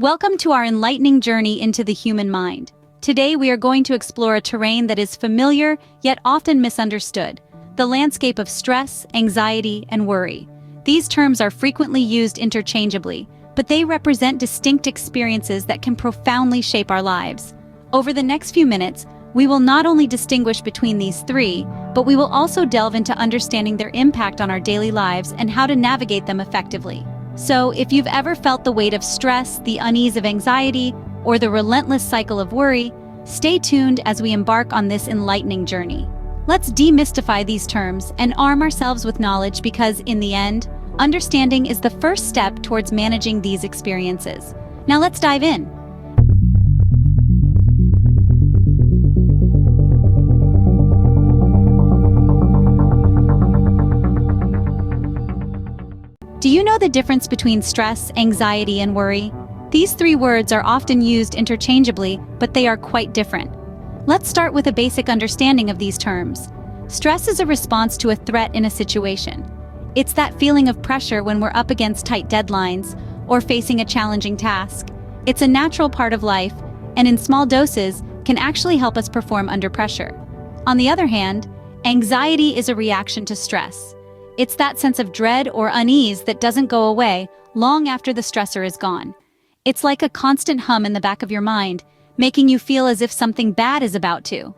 Welcome to our enlightening journey into the human mind. Today we are going to explore a terrain that is familiar yet often misunderstood, the landscape of stress, anxiety, and worry. These terms are frequently used interchangeably, but they represent distinct experiences that can profoundly shape our lives. Over the next few minutes, we will not only distinguish between these three, but we will also delve into understanding their impact on our daily lives and how to navigate them effectively. So, if you've ever felt the weight of stress, the unease of anxiety, or the relentless cycle of worry, stay tuned as we embark on this enlightening journey. Let's demystify these terms and arm ourselves with knowledge because, in the end, understanding is the first step towards managing these experiences. Now let's dive in. Do you know the difference between stress, anxiety, and worry? These three words are often used interchangeably, but they are quite different. Let's start with a basic understanding of these terms. Stress is a response to a threat in a situation. It's that feeling of pressure when we're up against tight deadlines or facing a challenging task. It's a natural part of life, and in small doses, can actually help us perform under pressure. On the other hand, anxiety is a reaction to stress. It's that sense of dread or unease that doesn't go away long after the stressor is gone. It's like a constant hum in the back of your mind, making you feel as if something bad is about to.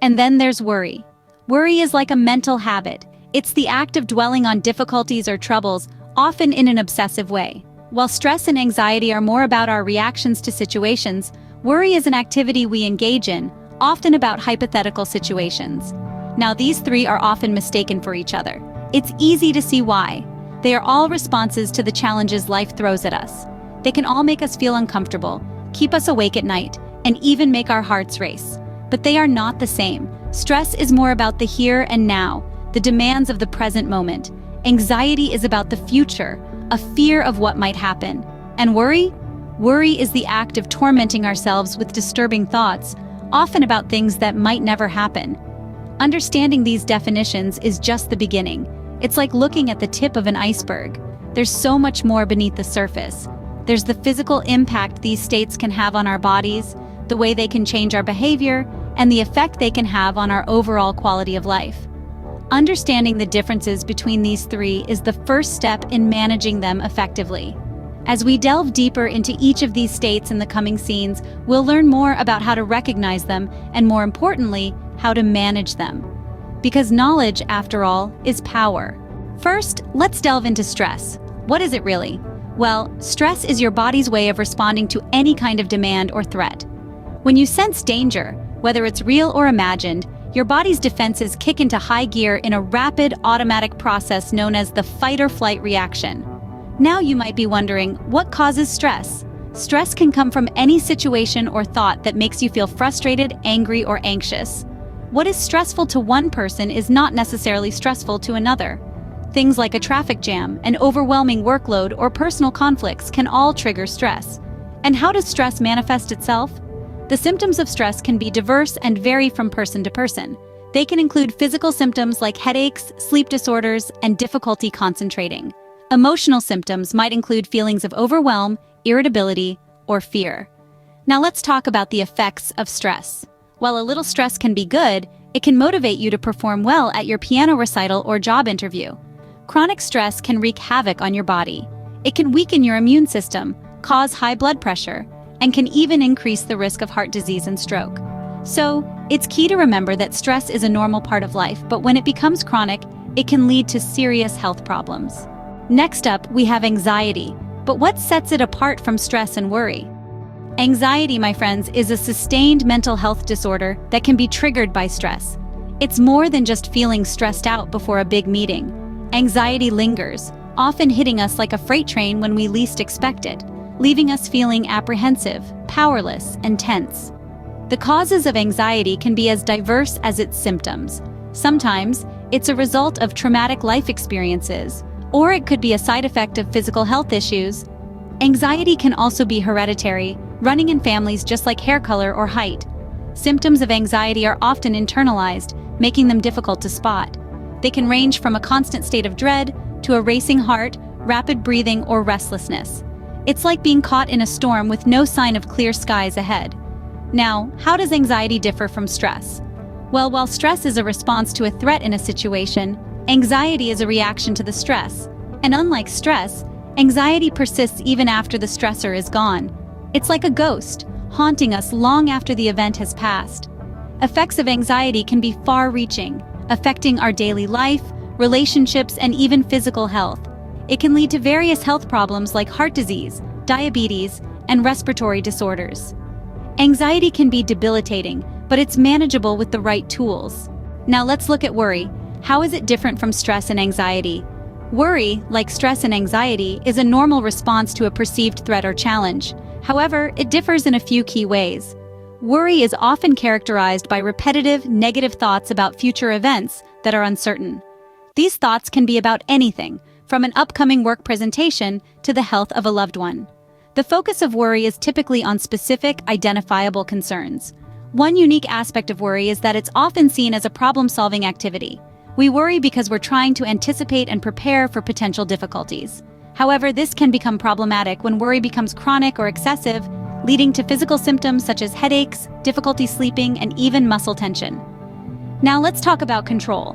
And then there's worry. Worry is like a mental habit. It's the act of dwelling on difficulties or troubles, often in an obsessive way. While stress and anxiety are more about our reactions to situations, worry is an activity we engage in, often about hypothetical situations. Now, these three are often mistaken for each other. It's easy to see why. They are all responses to the challenges life throws at us. They can all make us feel uncomfortable, keep us awake at night, and even make our hearts race. But they are not the same. Stress is more about the here and now, the demands of the present moment. Anxiety is about the future, a fear of what might happen. And worry? Worry is the act of tormenting ourselves with disturbing thoughts, often about things that might never happen. Understanding these definitions is just the beginning. It's like looking at the tip of an iceberg. There's so much more beneath the surface. There's the physical impact these states can have on our bodies, the way they can change our behavior, and the effect they can have on our overall quality of life. Understanding the differences between these three is the first step in managing them effectively. As we delve deeper into each of these states in the coming scenes, we'll learn more about how to recognize them and, more importantly, how to manage them. Because knowledge, after all, is power. First, let's delve into stress. What is it really? Well, stress is your body's way of responding to any kind of demand or threat. When you sense danger, whether it's real or imagined, your body's defenses kick into high gear in a rapid, automatic process known as the fight-or-flight reaction. Now you might be wondering, what causes stress? Stress can come from any situation or thought that makes you feel frustrated, angry, or anxious. What is stressful to one person is not necessarily stressful to another. Things like a traffic jam, an overwhelming workload, or personal conflicts can all trigger stress. And how does stress manifest itself? The symptoms of stress can be diverse and vary from person to person. They can include physical symptoms like headaches, sleep disorders, and difficulty concentrating. Emotional symptoms might include feelings of overwhelm, irritability, or fear. Now let's talk about the effects of stress. While a little stress can be good, it can motivate you to perform well at your piano recital or job interview. Chronic stress can wreak havoc on your body. It can weaken your immune system, cause high blood pressure, and can even increase the risk of heart disease and stroke. So, it's key to remember that stress is a normal part of life, but when it becomes chronic, it can lead to serious health problems. Next up, we have anxiety. But what sets it apart from stress and worry? Anxiety, my friends, is a sustained mental health disorder that can be triggered by stress. It's more than just feeling stressed out before a big meeting. Anxiety lingers, often hitting us like a freight train when we least expect it, leaving us feeling apprehensive, powerless, and tense. The causes of anxiety can be as diverse as its symptoms. Sometimes, it's a result of traumatic life experiences, or it could be a side effect of physical health issues. Anxiety can also be hereditary, running in families just like hair color or height. Symptoms of anxiety are often internalized, making them difficult to spot. They can range from a constant state of dread to a racing heart, rapid breathing, or restlessness. It's like being caught in a storm with no sign of clear skies ahead. Now, how does anxiety differ from stress? Well, while stress is a response to a threat in a situation, anxiety is a reaction to the stress. And unlike stress, anxiety persists even after the stressor is gone. It's like a ghost, haunting us long after the event has passed. Effects of anxiety can be far-reaching, affecting our daily life, relationships, and even physical health. It can lead to various health problems like heart disease, diabetes, and respiratory disorders. Anxiety can be debilitating, but it's manageable with the right tools. Now let's look at worry. How is it different from stress and anxiety? Worry, like stress and anxiety, is a normal response to a perceived threat or challenge. However, it differs in a few key ways. Worry is often characterized by repetitive, negative thoughts about future events that are uncertain. These thoughts can be about anything, from an upcoming work presentation to the health of a loved one. The focus of worry is typically on specific, identifiable concerns. One unique aspect of worry is that it's often seen as a problem-solving activity. We worry because we're trying to anticipate and prepare for potential difficulties. However, this can become problematic when worry becomes chronic or excessive, leading to physical symptoms such as headaches, difficulty sleeping, and even muscle tension. Now let's talk about control.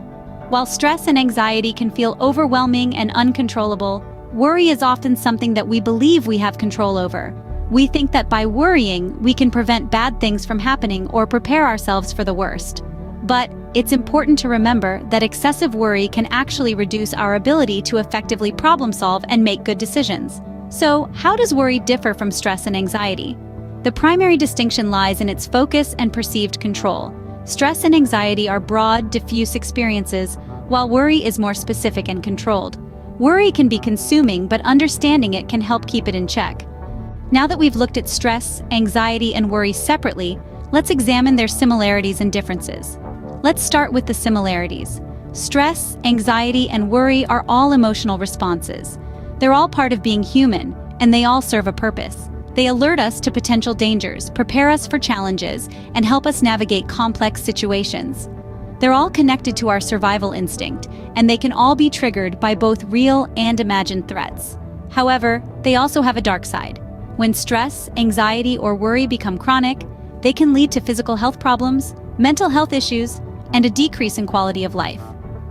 While stress and anxiety can feel overwhelming and uncontrollable, worry is often something that we believe we have control over. We think that by worrying, we can prevent bad things from happening or prepare ourselves for the worst. But it's important to remember that excessive worry can actually reduce our ability to effectively problem solve and make good decisions. So, how does worry differ from stress and anxiety? The primary distinction lies in its focus and perceived control. Stress and anxiety are broad, diffuse experiences, while worry is more specific and controlled. Worry can be consuming, but understanding it can help keep it in check. Now that we've looked at stress, anxiety, and worry separately, let's examine their similarities and differences. Let's start with the similarities. Stress, anxiety, and worry are all emotional responses. They're all part of being human, and they all serve a purpose. They alert us to potential dangers, prepare us for challenges, and help us navigate complex situations. They're all connected to our survival instinct, and they can all be triggered by both real and imagined threats. However, they also have a dark side. When stress, anxiety, or worry become chronic, they can lead to physical health problems, mental health issues, and a decrease in quality of life.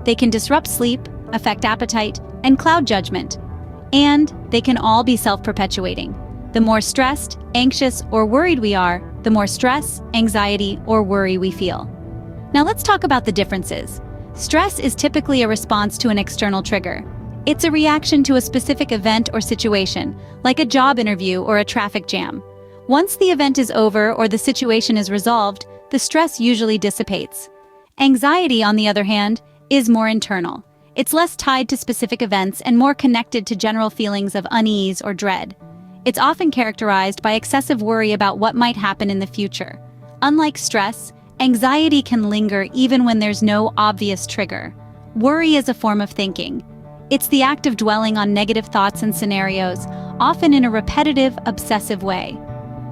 They can disrupt sleep, affect appetite, and cloud judgment. And they can all be self-perpetuating. The more stressed, anxious, or worried we are, the more stress, anxiety, or worry we feel. Now let's talk about the differences. Stress is typically a response to an external trigger. It's a reaction to a specific event or situation, like a job interview or a traffic jam. Once the event is over or the situation is resolved, the stress usually dissipates. Anxiety, on the other hand, is more internal. It's less tied to specific events and more connected to general feelings of unease or dread. It's often characterized by excessive worry about what might happen in the future. Unlike stress, anxiety can linger even when there's no obvious trigger. Worry is a form of thinking. It's the act of dwelling on negative thoughts and scenarios, often in a repetitive, obsessive way.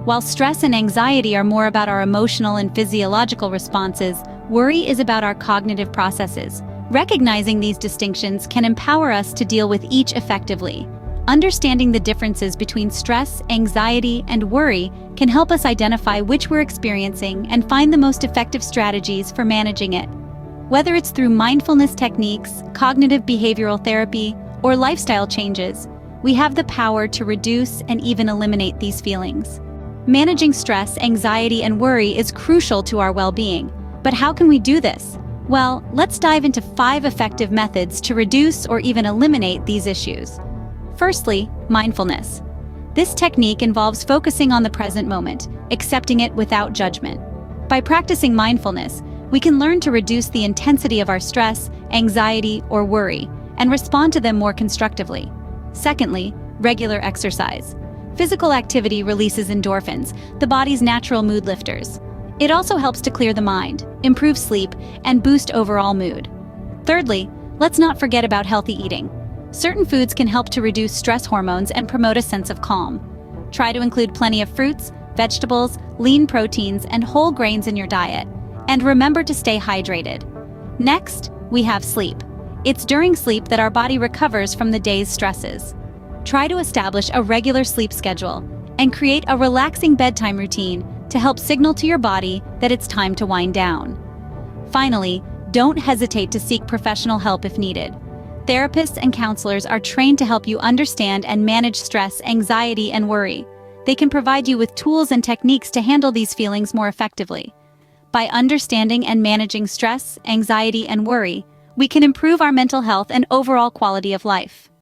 While stress and anxiety are more about our emotional and physiological responses, worry is about our cognitive processes. Recognizing these distinctions can empower us to deal with each effectively. Understanding the differences between stress, anxiety, and worry can help us identify which we're experiencing and find the most effective strategies for managing it. Whether it's through mindfulness techniques, cognitive behavioral therapy, or lifestyle changes, we have the power to reduce and even eliminate these feelings. Managing stress, anxiety, and worry is crucial to our well-being. But how can we do this? Well, let's dive into 5 effective methods to reduce or even eliminate these issues. Firstly, mindfulness. This technique involves focusing on the present moment, accepting it without judgment. By practicing mindfulness, we can learn to reduce the intensity of our stress, anxiety, or worry, and respond to them more constructively. Secondly, regular exercise. Physical activity releases endorphins, the body's natural mood lifters. It also helps to clear the mind, improve sleep, and boost overall mood. Thirdly, let's not forget about healthy eating. Certain foods can help to reduce stress hormones and promote a sense of calm. Try to include plenty of fruits, vegetables, lean proteins, and whole grains in your diet. And remember to stay hydrated. Next, we have sleep. It's during sleep that our body recovers from the day's stresses. Try to establish a regular sleep schedule and create a relaxing bedtime routine to help signal to your body that it's time to wind down. Finally, don't hesitate to seek professional help if needed. Therapists and counselors are trained to help you understand and manage stress, anxiety, and worry. They can provide you with tools and techniques to handle these feelings more effectively. By understanding and managing stress, anxiety, and worry, we can improve our mental health and overall quality of life.